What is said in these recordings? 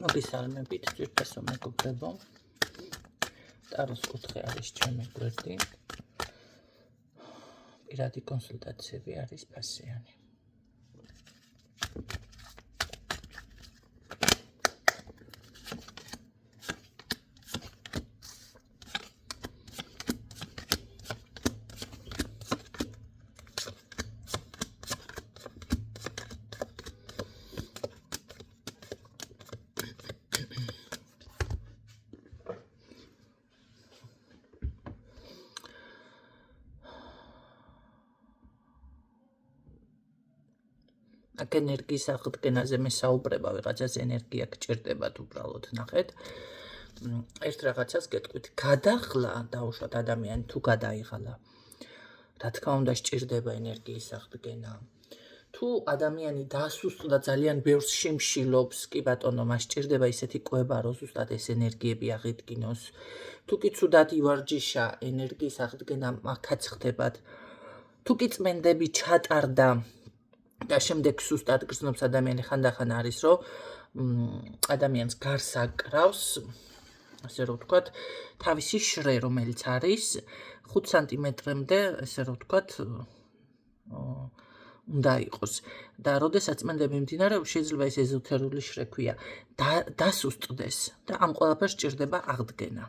მოგესალმებით, ძვირფასო მეგობრებო. ტაროს კუთხე არის ჩემი გვერდი. პირადი კონსულტაციები არის ფასიანი. აქ ენერგიის აღდგენაზე მე საუბრება, ვიღაცას ენერგია გჭირდებათ უბრალოდ, ნახეთ. ერთ რაღაცას გეტყვით, გადახლა დაუშვათ ადამიანი თუ გადაიღალა. რა თქმა უნდა, სჭირდება ენერგიის აღდგენა. თუ ადამიანი დასუსტდა ძალიან ბევრს შიმშილობს, კი ბატონო, მას სჭირდება ისეთი კვება, რომ ზუსტად ეს ენერგიები აღიდგინოს. თუ კი ცუდად ივარჯიშა, ენერგიის აღდგენა აქაც ხდებათ. თუ კი წმენდები ჩატარდა და შემდეგ სუსტად გრძნობს ადამიანი, ხანდახან არის, რომ ადამიანს გარს აკრავს, ასე რომ ვთქვათ, თავისი შრე, რომელიც არის 5 სანტიმეტრამდე, ასე რომ ვთქვათ, უნდა იყოს. და როდესაც წმენდები მიმდინარეობს, შეიძლება ეს ეზოთერული შრე ქვია, დასუსტდეს და ამ ყველაფერს სჭირდება აღდგენა.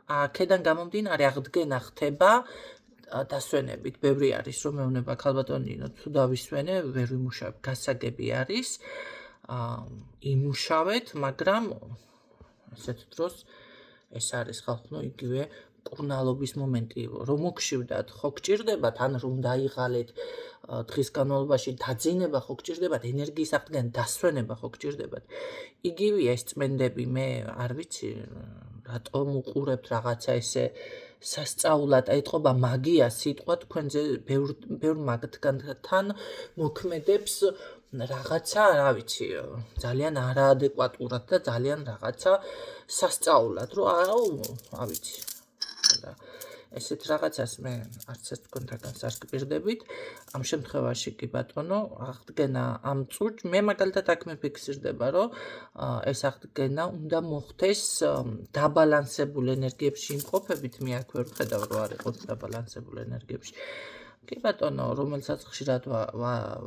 აქედან გამომდინარე, აღდგენა ხდება დასვენებით, ბევრი არის, რომ მეუბნება ქალბატონინო, თუ დავისვენე, ვერ ვიმუშავებ, გასაგები არის, იმუშავეთ, მაგრამ ასეთ დროს ეს არის ხალხო, იგივე მკურნალობის მომენტი, რომ მოგშივდათ, ხო გჭირდებათ, ან რომ დაიღალეთ დღის განმავლობაში დაძინება ხო გჭირდებათ, ენერგიის აღდგენა, დასვენება ხო გჭირდებათ. იგივეა ეს წმენდები, მე არ ვიცი, რატომ უყურებთ რაღაცა ესე სასწაულად, ეთყობა მაგია სიტყვა თქვენზე ბევრ მაგთგანთან მოქმედებს რაღაცა, რა ვიცი, ძალიან არაადეკვატურად და ძალიან რაღაცა სასწაულად, რომ რა ვიცი. და ესეთ რაღაცას მე არც ეს თქვენთაგან სასკპირდებით. ამ შემთხვევაში კი ბატონო, აღდგენა ამ წურთ, მე მაგალითად აქ მეფიქსირდება, რომ ეს აღდგენა უნდა მოხდეს დაბალანსებულ ენერგიებში იმყოფებით, მე აქ ვერ ვხედავ, რომ არ იყოს დაბალანსებულ ენერგიებში. კი ბატონო, რომელსაც ხშირად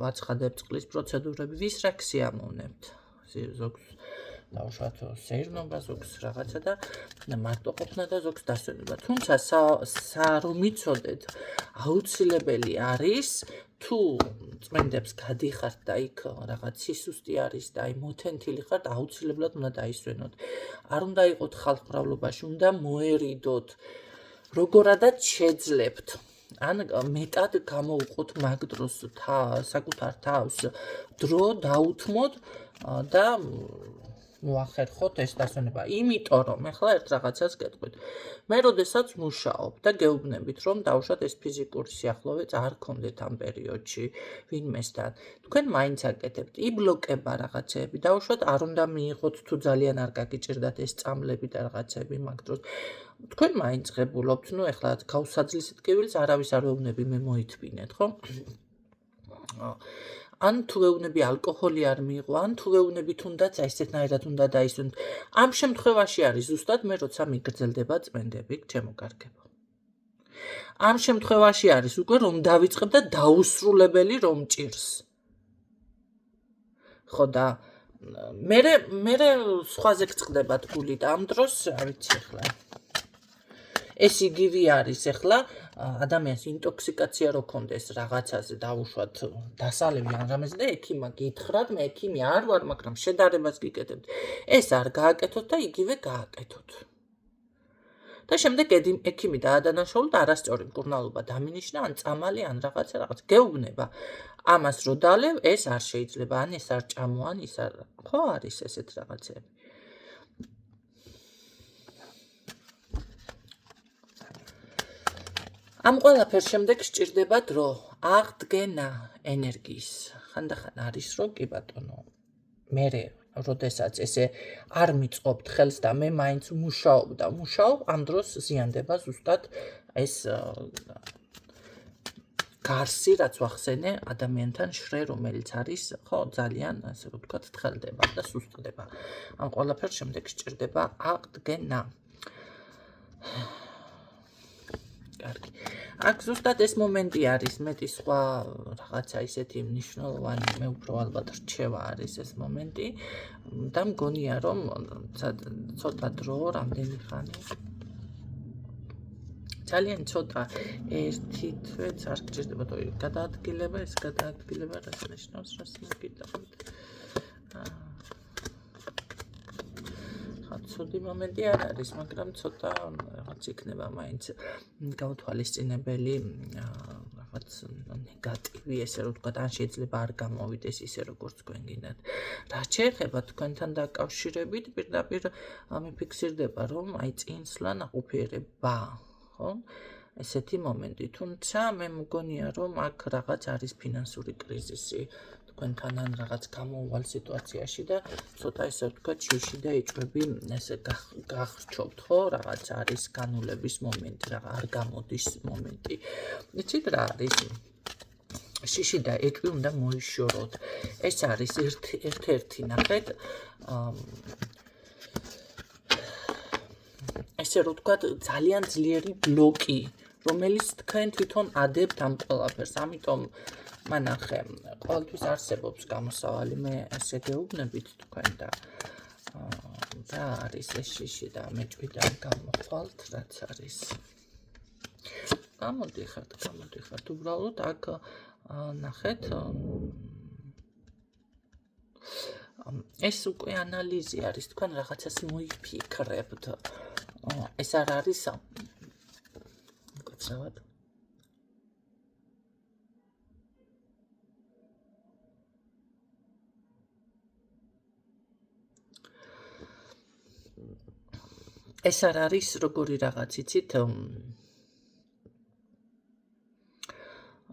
ვაცხადებ წყლის პროცედურები, ვის რა ქსიამოვნებთ? ზოგს დავუშვათ სეირნობა, ზოგს რაღაცა და მარტო ყოფნა და ზოგს დასვენება. თუმცა რომ იცოდეთ, აუცილებელი არის, თუ წმენდებს გადიხართ და იქ რაღაც სისუსტე არის და აი მოთენთილი ხართ, აუცილებლად უნდა დაისვენოთ. არ უნდა იყოთ ხალხმრავლობაში, უნდა მოერიდოთ, როგორადაც შეძლებთ. ან მეტად გამოუყოთ მაგ დროს საკუთარ თავს დრო დაუთმოთ და მოახერხოთ ეს დასვენება. იმიტომ რომ ეხლა ერთ რაღაცას გეტყვით. მე როდესაც მუშაობ და გეუბნებით, რომ დავუშვათ ეს ფიზიკური სიახლოვეც არ გქონდეთ ამ პერიოდში ვინმესთან. თქვენ მაინც აკეთებთ, იბლოკება რაღაცეები, დავუშვათ არ უნდა მიიღოთ თუ ძალიან არ გაგიჭირდათ ეს წამლები და რაღაცეები მაგ დროს. თქვენ მაინც ღებულობთ, ნუ ეხლა გავსაძლისით ტკივილს არავის არ ვეუბნები, მე მოითბინეთ, ხო? ან თუ ვეუბნები ალკოჰოლი არ მიიღო, ან თუ ვეუბნები თუნდაც ესეთნაირად უნდა დაისვენოთ. ამ შემთხვევაში არის ზუსტად მე როცა მიგრძელდება წმენდები, ჩემო კარგებო. ამ შემთხვევაში არის უკვე რომ დავიწყებ და დაუსრულებელი რომ ჭირს. ხო და მე სხვაზე გწყდებათ გულით ამ დროს, რა ვიცი ახლა. ეს იგივე არის ახლა ადამიანს ინტოქსიკაცია რო კონდეს რაღაცაზე დავუშვათ დასალევი ან რამეზე და ექიმა გითხრათ, მე ექიმი არ ვარ, მაგრამ შედარებას გიკეთებთ. ეს არ გააკეთოთ და იგივე გააკეთოთ. და შემდეგ ექიმი დაადანაშაულოთ და არასწორი მკურნალობა დამინიშნა, ან წამალი, ან რაღაცა. გეუბნება. ამას რო დალევ, ეს არ შეიძლება, ან ეს არ ჭამო, ან ის არ. ხო არის ესეთ რაღაცები. ამ ყველაფერს შემდეგ სჭირდება დრო, აღდგენა ენერგიის. ხანდახან არის, რომ კი ბატონო, მე როდესაც ესე არ მიწყობთ ხელს და მე მაინც მუშაობ, ამ დროს ზიანდება ზუსტად ეს გარსი, რაც ვახსენე, ადამიანთან შრე, რომელიც არის, ხო, ძალიან, ასე რომ ვთქვათ, თხელდება და სუსტდება. ამ ყველაფერს შემდეგ სჭირდება აღდგენა. კარგი. აქ ზუსტად ეს მომენტი არის, მეტი სხვა რაღაცა ისეთი მნიშვნელოვანი, მე უფრო ალბათ რჩევა არის ეს მომენტი და მგონია, რომ ცოტა დრო, რამდენი ხანი ძალიან ცოტა ერთი თვეც არ გჭირდება თუ გადაადგილება, ეს გადაადგილება რას ნიშნავს, რას მოგიტახავთ. ცუდი მომენტი არ არის, მაგრამ ცოტა რაღაც იქნება მაინც გაუთვალისწინებელი რაღაც ნეგატივი, ესე რომ ვთქვათ, ან შეიძლება არ გამოვიდეს ისე როგორც თქვენ გინდათ. რაც შეეხება თქვენთან დაკავშირებით, პირდაპირ მიფიქსირდება, რომ აი წინსვლა ნაყოფიერება, ხო? ესეთი მომენტი, თუმცა მე მგონია, რომ აქ რაღაც არის ფინანსური კრიზისი თქვენთან ან რაღაც გამოუვალ სიტუაციაში და ცოტა ესე ვთქვათ, შიში და ეჭვები ესე გახრჩობთ, ხო? რაღაც არის განულების მომენტი, არ გამოდის მომენტი. იცით რა არის? შიში და ეჭვი უნდა მოიშოროთ. ეს არის ერთ-ერთი ნახეთ, ესე რომ ვთქვათ, ძალიან ძლიერი ბლოკი, რომელიც თქვენ თვითონ ადებთ ამ ყველაფერს. ამიტომ მანახე, ყოველთვის არსებობს გამოსავალი, მე ესე გეუბნებით თქვენ და რა არის ეს შიში და მეჭვიდან გამოხვალთ, რაც არის. გამოდიხართ, უბრალოდ აქ ნახეთ, ეს უკვე ანალიზი არის, თქვენ რაღაცას მოიფიქრებთ. ეს არ არის მოგწევათ. ეს არ არის როგორი რაღაც, იცით?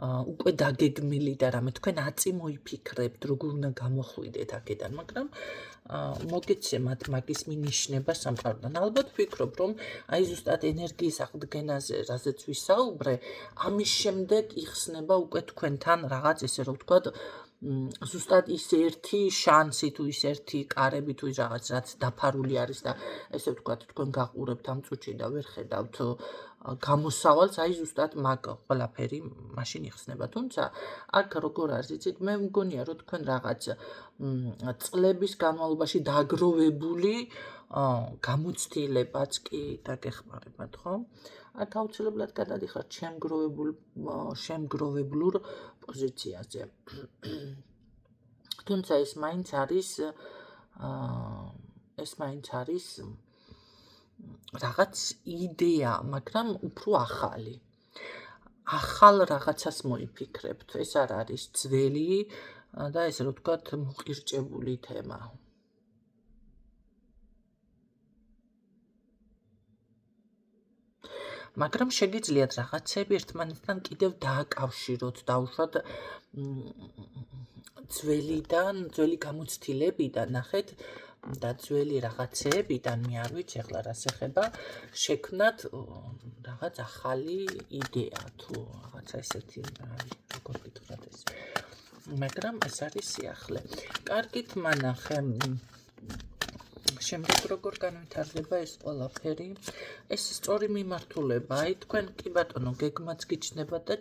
უკვე დაგეგმილი და რამე თქვენ აწი მოიფიქრებთ, როგორ უნდა გამოხვიდეთ აქედან, მაგრამ მოგეცემათ მაგის მინიშნება სამყაროდან. ალბათ ვფიქრობ, რომ აი ზუსტად ენერგიის აღდგენაზე, რაზეც ვისაუბრე, ამის შემდეგ იხსნება უკვე თქვენთან რაღაც, ესე რომ ვთქვათ, ზუსტად ის ერთი შანსი თუ ის ერთი კარები თუ რაღაც, რაც დაფარული არის და ესე ვთქვათ, თქვენ გაყურებთ ამ წუთში და ვერ ხედავთ გამოსავალს, აი ზუსტად მაგ ყველაფერი მაშინ იხსნება. თუმცა აქ როგორ არის, იცით, მე მგონია, რომ თქვენ რაღაც წლების განმავლობაში დაგროვებული გამოცდილებაც კი დაგეხმარებათ, ხო? აქ აუცილებლად გადადიხართ შემგროვებლურ პოზიციაზე. თუმცა ეს მაინც არის რაღაც იდეა, მაგრამ უფრო ახალი. ახალ რაღაცას მოიფიქრებთ. ეს არ არის ძველი და ესე რომ ვთქვათ, მოყირჭებული თემა. მაგრამ შეგიძლიათ რაღაცები ერთმანეთთან კიდევ დააკავშიროთ, დაუშვათ ძველი გამოცდილებიდან, ნახეთ, და ძველი რაღაცეებიდან, მე არ ვიცი ახლა რას ეხება, შექმნათ რაღაც ახალი იდეა თუ რაღაცა ესეთი, როგორ გითხრათ ეს. მაგრამ ეს არის სიახლე. კარგით, მანახე. შემდეგ როგორ განვითარდება ეს ყველაფერი? ეს სწორი მიმართულება, აი თქვენ კი ბატონო, გეგმაც გიჩნდება და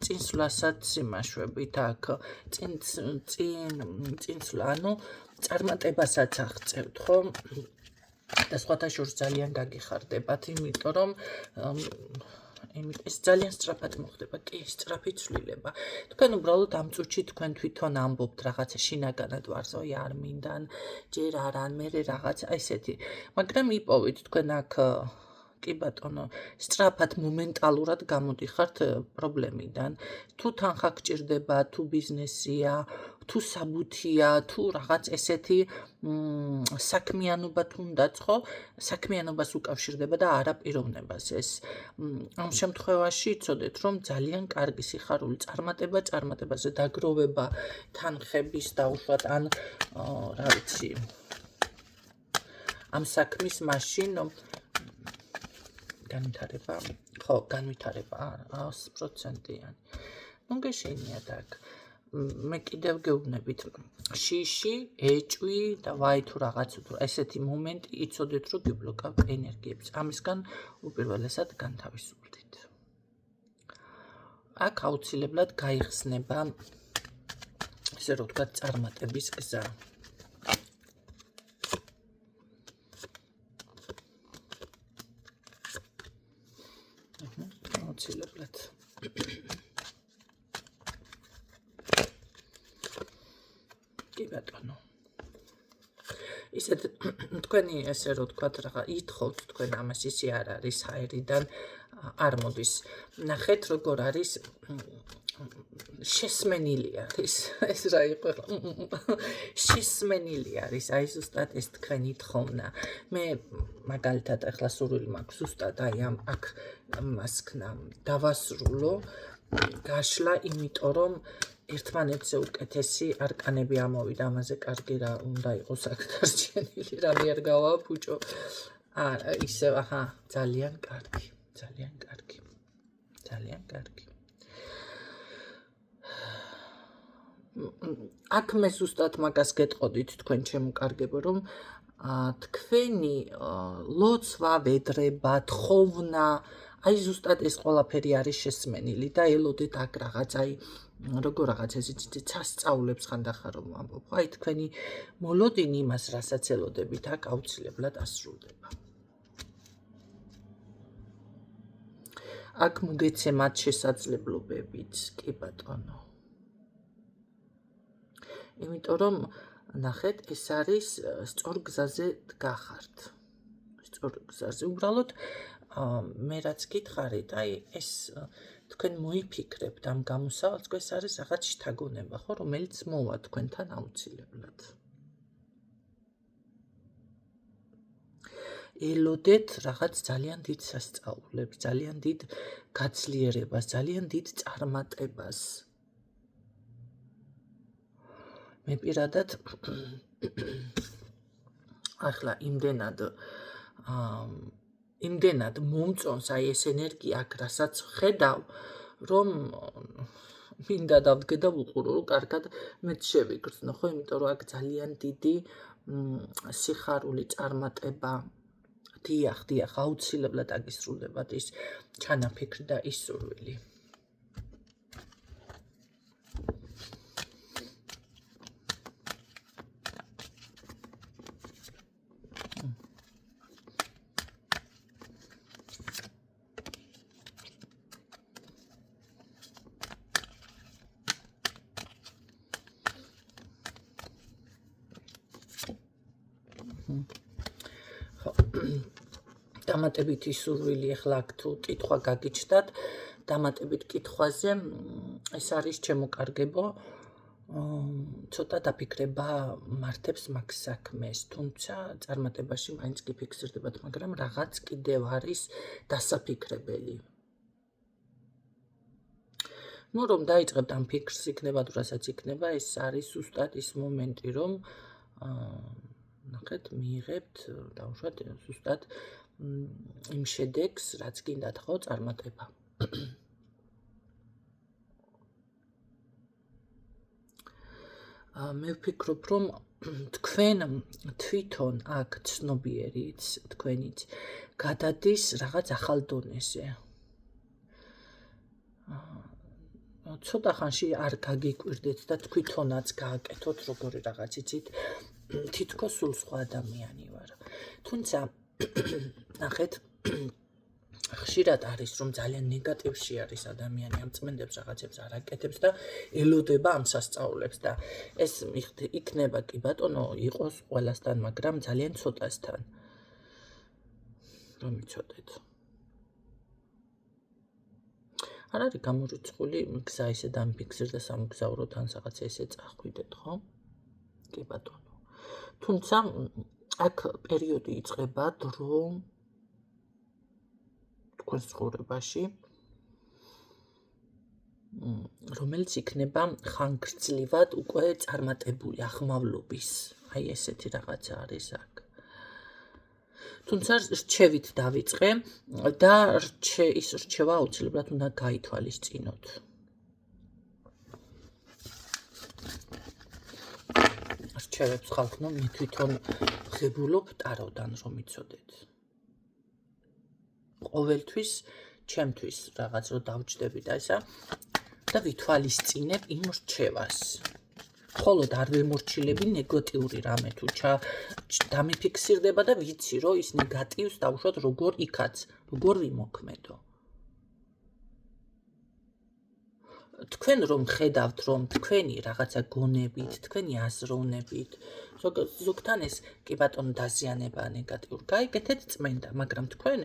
წინსვლასაც იმაშვებით აქ. წინსვლა, ანუ წარმატებასაც აღწევთ, ხო? და სხვათა შორის ძალიან გაგიხარდებათ, იმიტომ რომ ეს ძალიან სწრაფად მოხდება, კი, სწრაფი ცვლილება. თქვენ უბრალოდ ამ წუთში თქვენ თვითონ ამბობთ რაღაცა შინაგანად ვარს, ой, არ მინდან, ჯერ არა, მე რაღაცა ესეთი. მაგრამ იპოვით თქვენ აქ კი ბატონო, სწრაფად მომენტალურად გამოდიხართ პრობლემიდან. თუ თანხა გჭირდება, თუ ბიზნესია, თუ საბუთია, თუ რაღაც ესეთი საქმიანობა თუნდაც, ხო? საქმიანობას უკავშირდება და არა პიროვნებას ეს. ამ შემთხვევაში იცოდეთ, რომ ძალიან კარგი სიხარული წარმატებაზე დაგროვება თანხების დაუშვათ ან რა ვიცი, ამ საქმის მაშინ განვითარება, ხო, განვითარება 100%-იანი. ნუ გეშინიათ აქ მე კიდევ გეუბნებით შიში, ეჭვი და ვაი თუ რაღაც თუ ესეთი მომენტი იცოდეთ რომ გიბლოკავთ ენერგიებს. ამისგან უპირველესად განთავისუფლდით. აქ აუცილებლად გაიხსნება ესე რომ ვთქვათ წარმატების გზა. აუცილებლად კი ბატონო. ისეთ თქვენი ესე რომ ვთქვათ რაღა ითხოვთ თქვენ ამას ისე არ არის აერიდან არ მოდის. ნახეთ როგორ არის შესმენილი არის ეს რა იყო შესმენილი არის აი ზუსტად ეს თქვენი თხოვნა. მე მაგალითად ახლა სურვილი მაქვს ზუსტად აი ამ აქ მასქნა დავასრულო გაშლა იმიტომ რომ ერთმანეთზე უკეთესი არკანები ამოვიდა ამაზე კარგი რა უნდა იყოს აქ დარჩენილი რამე არ გავაფუჭო არა ისევ აჰა ძალიან კარგი აქ მე ზუსტად მაგას გეტყოდით თქვენ ჩემო კარგებო რომ თქვენი ლოცვა ვედრება თხოვნა აი ზუსტად ეს ყველაფერი არის შესმენილი და ელოდეთ აქ რაღაც აი როგორ რაღაც ესე სასწაულებს ხანდახარ რომ ამბობ აი თქვენი მოლოდინი იმას რასაც ელოდებით აქ აუცილებლად ასრულდება. აქ მოგეცემათ შესაძლებლობებიც კი ბატონო. იმიტომ რომ ნახეთ ეს არის სწორ გზაზე დგახართ. სწორ გზაზე უბრალოდ მე რაც გითხარით აი ეს თქვენ მოიფიქრებთ ამ გამოსავალს ეს არის რაღაც შთაგონება ხო რომელიც მოვა თქვენთან აუცილებლად. ელოდეთ რაღაც ძალიან დიდ სასწაულებს, ძალიან დიდ გაძლიერებას, ძალიან დიდ წარმატებას. მე პირადად ახლა იმდენად მომწონს აი ეს ენერგია აქ რასაც ხედავ რომ მინდა დავდგე და ვუყურო რომ კარგად მეც შევიგრძნო ხო იმიტომ რომ აქ ძალიან დიდი სიხარული წარმატება დიახ აუცილებლად აგისრულებათ ის ჩანაფიქრი და ის სურვილი. დამატებითი სურვილი ახლა აქ თუ კითხვა გაგიჩნდათ დამატებით კითხვაზე ეს არის ჩემო კარგებო ცოტა დაფიქრება მართებს მაგ საქმეს თუმცა წარმატებაში მაინც კი ფიქსირდებათ მაგრამ რაღაც კიდევ არის დასაფიქრებელი. ნუ რომ დაიწყებთ ამ ფიქრს იქნება თუ რასაც იქნება ეს არის ზუსტად ის მომენტი რომ ნახეთ მიიღებთ დავუშვათ ზუსტად იმ შედეგს რაც გინდათ ხო წარმატება. მე ვფიქრობ რომ თქვენ თვითონ აქ ცნობიერიც თქვენიც გადადის რაღაც ახალ დონეზე. ცოტა ხანში არ გაგიკვირდეთ და თვითონაც გააკეთოთ როგორი რაღაც იცით თითქოს სულ სხვა ადამიანი ვარ. თუმცა ნახეთ ხშირად არის რომ ძალიან ნეგატივში არის ადამიანი ამ წმენდებს რაღაცებს არ აკეთებს და ელოდება ამ სასწაულებს და ეს იქნება კი ბატონო იყოს ყველასთან მაგრამ ძალიან ცოტასთან რომ იცოდეთ. არ არის გამორიცხული გზა ისე დამიფიქსირდა სამგზავრო თან რაღაცა ესე წახვიდეთ ხო? კი ბატონო. თუმცა აქ პერიოდი იწყება დრო თქვენს ცხოვრებაში რომელიც იქნება ხანგრძლივად უკვე წარმატებული ახმავლობის აი ესეთი რაღაცა არის აქ. თუმცა რჩევით დავიწყე და ის რჩევა აუცილებლად უნდა გაითვალისწინოთ. რჩევებს ხალხო, მე თვითონ ღებულობ ტაროდან რომ იცოდეთ. ყოველთვის ჩემთვის რაღაც რომ დავჭდები და ისა და ვითვალისწინებ იმ რჩევას. ხოლოდ არ ვემორჩილები ნეგატიური რამე თუ დამიფიქსირდება და ვიცი რომ ის ნეგატივს დავუშვათ როგორ იქაც, როგორ ვიმოქმედო. თქვენ რომ ხედავთ რომ თქვენი რაღაცა გონებით, თქვენი აზროვნებით, ზოგთან ეს კი ბატონო დაზიანება ნეგატიურ გაიგეთეთ წმენდა, მაგრამ თქვენ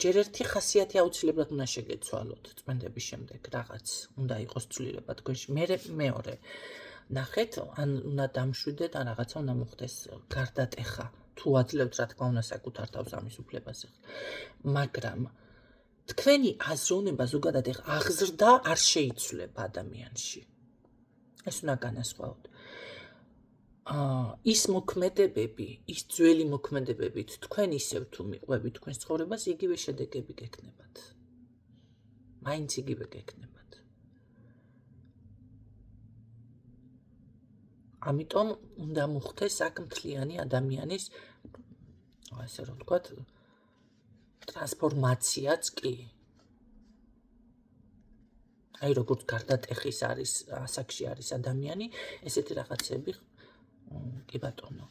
ჯერ ერთი ხასიათი აუცილებლად უნდა შეგეცვალოთ წმენდების შემდეგ რაღაც უნდა იყოს ცვლილება თქვენში. მეორე ნახეთ, ან უნდა დამშვიდეთ, ან რაღაცა უნდა მოხდეს გარდატეხა. თუ აძლევთ რა თქმა უნდა საკუთარ თავს ამის უფლებას. მაგრამ თქვენი აზროვნება ზოგადად აღზრდა არ შეიცვლება ადამიანში. ეს უნდა განასხვაოთ. ის მოქმედებები, ის ძველი მოქმედებებით თქვენ ისევ თუ მიყვებით თქვენს ცხოვრებას, იგივე შედეგები გექნებათ. მაინც იგივე გექნებათ. ამიტომ უნდა მოხდეს აქ მთლიანი ადამიანის, ასე რომ ვთქვათ, ტრანსფორმაციაც კი. აი როგორც გარდატეხის არის ასაკში არის ადამიანი, ესეთი რაღაცები კი ბატონო.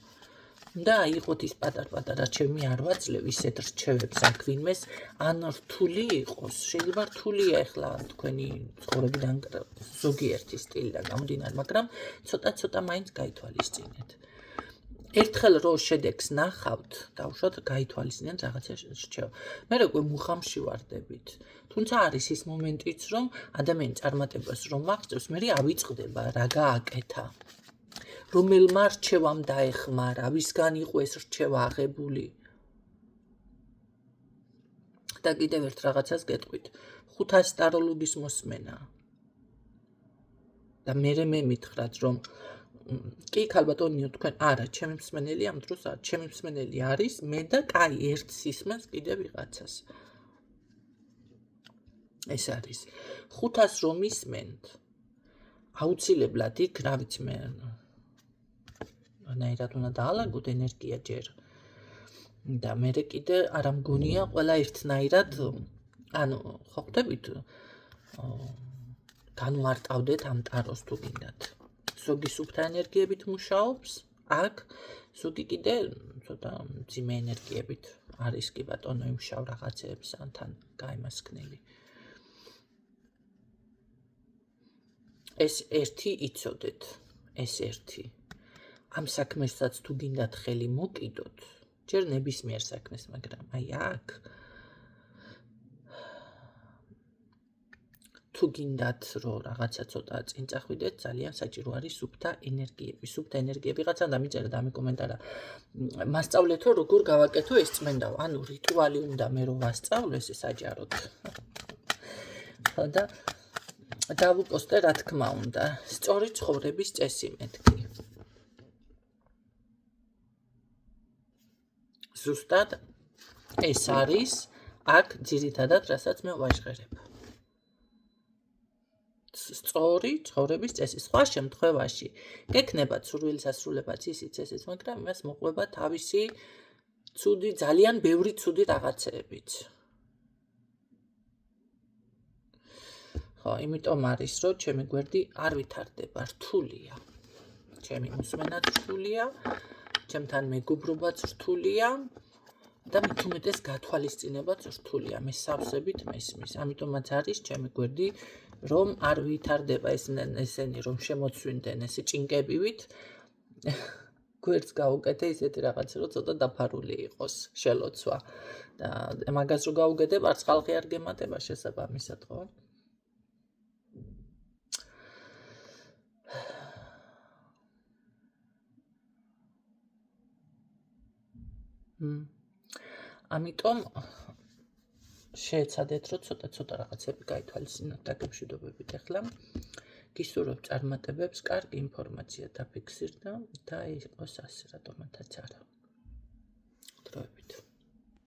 და აიღოთ ის პატარ-პატარა რჩევები არ ვაძლევ ისეთ რჩევებს აქ ვინმეს ან რთული იყოს. შეიძლება რთულია ახლა თქვენი ცხოვრებიდან ზოგიერთი სტილიდან გამომდინარე, მაგრამ ცოტა-ცოტა მაინც გაითვალისწინეთ. ერთხელ რო შედეგს ნახავთ, დავუშვათ გაითვალისწინეთ რაღაცა რჩევა. მე უკვე მუხამში ვარდებით. თუმცა არის ის მომენტიც, რომ ადამიანი წარმატებას რომ აღწევს, მე ავიწყდება რა გააკეთა. რომელმა რჩევამ დაეხმარა, ვისგან იყო ეს რჩევა აღებული. და კიდევ ერთ რაღაცას გეტყვით. 500 ტაროლოგის მოსმენა. და მე მითხრათ, რომ კი ქალბატონიო თქვენ არა, ჩემი მსმენელი ამ დროს არა, ჩემი მსმენელი არის მე და კაი ერთს ისმენს კიდე ვიღაცას. ეს არის 500 რომ ისმენთ, აუცილებლად იქ, რა ვიცი მე ანაირად უნდა დაალაგოთ ენერგია ჯერ. და მე კიდე არ ამგონია ყველა ერთნაირად, ანუ ხო ხვდებით, განმარტავდეთ ამ ტაროს თუ გინდათ. ზოგი სუფთა ენერგიებით მუშაობს, აქ ზოგი კიდე ცოტა მძიმე ენერგიებით არის კი ბატონო იმშავ რაღაცეებს ან თან გაიმასქნელი. ეს ერთი იცოდეთ, ეს ერთი. ამ საქმესაც თუ გინდათ ხელი მოკიდოთ, ჯერ ნებისმიერ საქმეს, მაგრამ აი აქ თუ გინდათ რომ რაღაცა ცოტა წინ წახვიდეთ, ძალიან საჭირო არის სუფთა ენერგიები. სუფთა ენერგიები რაღაცა დამიწერა და ამიკომენტარა. მასწავლეთო როგორ გავაკეთო ეს წმენდაო. ანუ რიტუალი უნდა მე რომ ვასწავლო ესე საჯაროდ. და დავუპოსტე რა თქმა უნდა. სწორი ცხოვრების წესი მეთქი. ზუსტად ეს არის აქ ძირითადად რასაც მე ვაჟღერებ. სწორი ცხოვრების წესი. სხვა შემთხვევაში გექნებათ სურვილის ასრულებაც ისიც ესეც, მაგრამ იმას მოყვება თავისი ცუდი, ძალიან ბევრი ცუდი რაღაცეებით. ხო, იმიტომ არის, რომ ჩემი გვერდი არ ვითარდება, რთულია. ჩემი მოსმენაც რთულია, ჩემთან მეგობრობაც რთულია და მით უმეტეს გათვალისწინებაც რთულია. მე სავსებით მესმის. ამიტომაც არის ჩემი გვერდი, რომ არ ვითარდება ესენი რომ შემოცვიდნენ ესე ჭინკებივით. გვერდს გავუკეთე ისეთი რაღაცა, რომ ცოტა დაფარული იყოს შელოცვა. და მაგას რო გავუკეთებ, არც ხალხი არ გემატება შესაბამისად, ხო? ამიტომ შეეცადეთ, რომ ცოტა რაღაცები გაითვალისწინოთ დაგემშვიდობებით ახლა. გისურვებ წარმატებებს, კარგი ინფორმაცია დაფიქსირდა და იყოს ასე, რატომაც არა. დროებით.